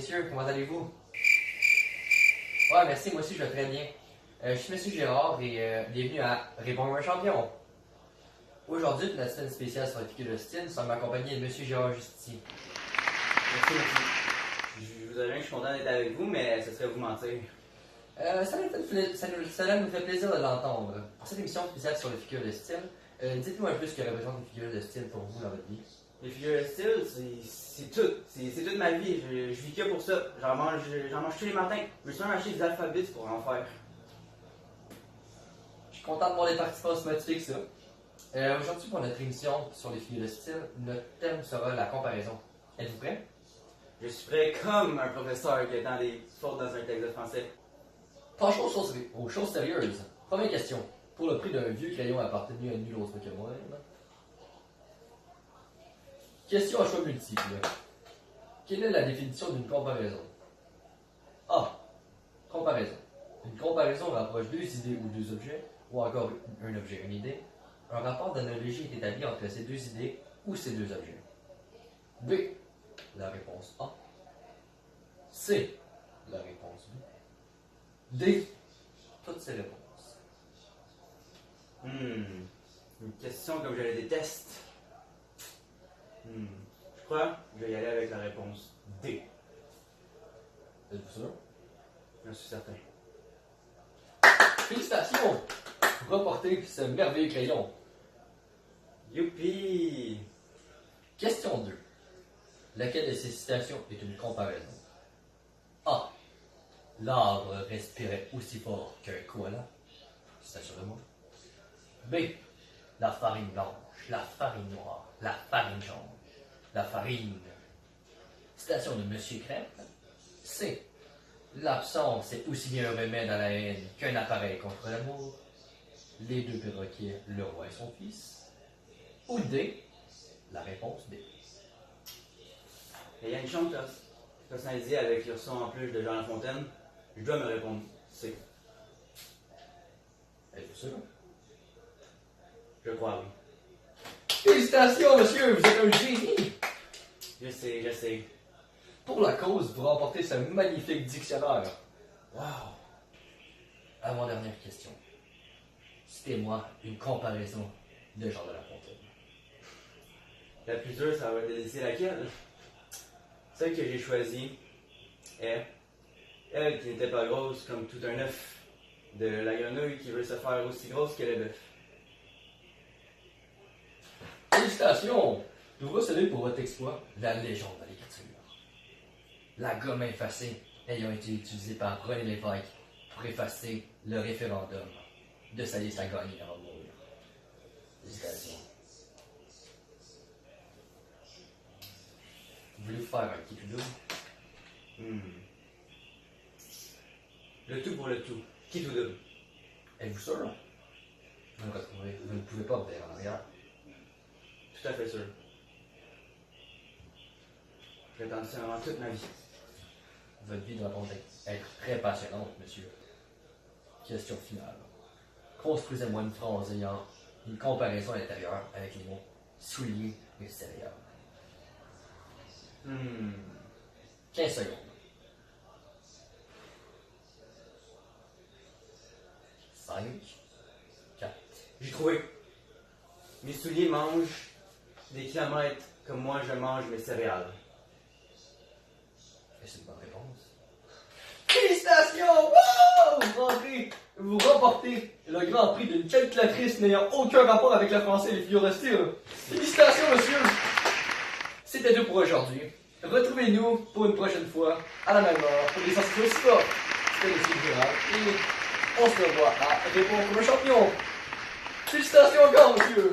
messieurs, comment allez-vous? Ouais, merci, moi aussi je vais très bien. Je suis Monsieur Gérard et bienvenue à Répondre à un champion. Aujourd'hui, pour la semaine spéciale sur la figure de style, nous sommes accompagnés de Monsieur Gérard Justier. Merci, merci. Je vous avoue que je suis content d'être avec vous, mais ce serait vous mentir. Ça nous fait plaisir de l'entendre. Pour cette émission spéciale sur les figures de style, dites-nous un peu ce que représente une figure de style pour vous dans votre vie. Les figures de style, c'est tout. C'est toute ma vie. Je vis que pour ça. J'en mange tous les matins. Je me suis même acheté des alphabets pour en faire. Je suis content de voir les participants aussi motivés que ça. Aujourd'hui, pour notre émission sur les figures de style, notre thème sera la comparaison. Êtes-vous prêts? Je suis prêt comme un professeur qui attend des fautes dans un texte de français. Penchons aux choses sérieuses. Première question. Pour le prix d'un vieux crayon appartenu à nul autre que moi-même. Question à choix multiple. Quelle est la définition d'une comparaison? A. Comparaison. Une comparaison rapproche deux idées ou deux objets, ou encore un objet et une idée. Un rapport d'analogie est établi entre ces deux idées ou ces deux objets. B. La réponse A. C. La réponse B. D. Toutes ces réponses. Une question comme je la déteste. Je crois que je vais y aller avec la réponse D. Êtes-vous sûr? J'en suis certain. Félicitations! Vous remportez ce merveilleux crayon. Youpi! Question 2. Laquelle de ces citations est une comparaison? A. L'arbre respirait aussi fort qu'un koala. Citation de moi. B. La farine blanche, la farine noire, la farine jaune, la farine. Citation de Monsieur Crêpe. C. L'absence est aussi bien un remède à la haine qu'un appareil contre l'amour. Les deux perroquets, le roi et son fils. Ou D. La réponse B. Et il y a une chance personnalisée avec le son en plus de Jean Lafontaine. Je dois me répondre C. Êtes-vous sûr? Je crois oui. Félicitations, monsieur, vous êtes un génie! Je sais. Pour la cause, vous remportez ce magnifique dictionnaire. Wow! Avant-dernière question. Citez-moi une comparaison de Jean de La Fontaine. La plus dure, ça va être de décider laquelle. Celle que j'ai choisie est elle qui n'était pas grosse comme tout un œuf, de la grenouille qui veut se faire aussi grosse que le bœuf. Félicitations! Nous vous saluons pour votre exploit, la légende de l'écriture. La gomme effacée ayant été utilisée par René Lévesque pour effacer le référendum de Salis à gagner avant de mourir. Félicitations. Voulez-vous faire un petit double? Le tout pour le tout. Qui tout double? Êtes-vous sûr? Vous ne pouvez pas revenir en arrière. Tout à fait sûr. J'ai attendu ça vraiment toute ma vie. Votre vie doit donc être très passionnante, monsieur. Question finale. Construisez-moi une phrase ayant une comparaison à l'intérieur avec les mots souliers extérieurs. 15 secondes. 5, 4. J'ai trouvé. Mes souliers mangent des kilomètres comme moi je mange mes céréales. C'est une bonne réponse. Félicitations! Wow! Vous remportez le grand prix d'une calculatrice n'ayant aucun rapport avec le français et les figures de style. Félicitations, monsieur! C'était tout pour aujourd'hui. Retrouvez-nous pour une prochaine fois à la même heure pour des sensations aussi fortes. C'était le Style Gérard et on se revoit à Répondre comme un champion. Félicitations encore, monsieur!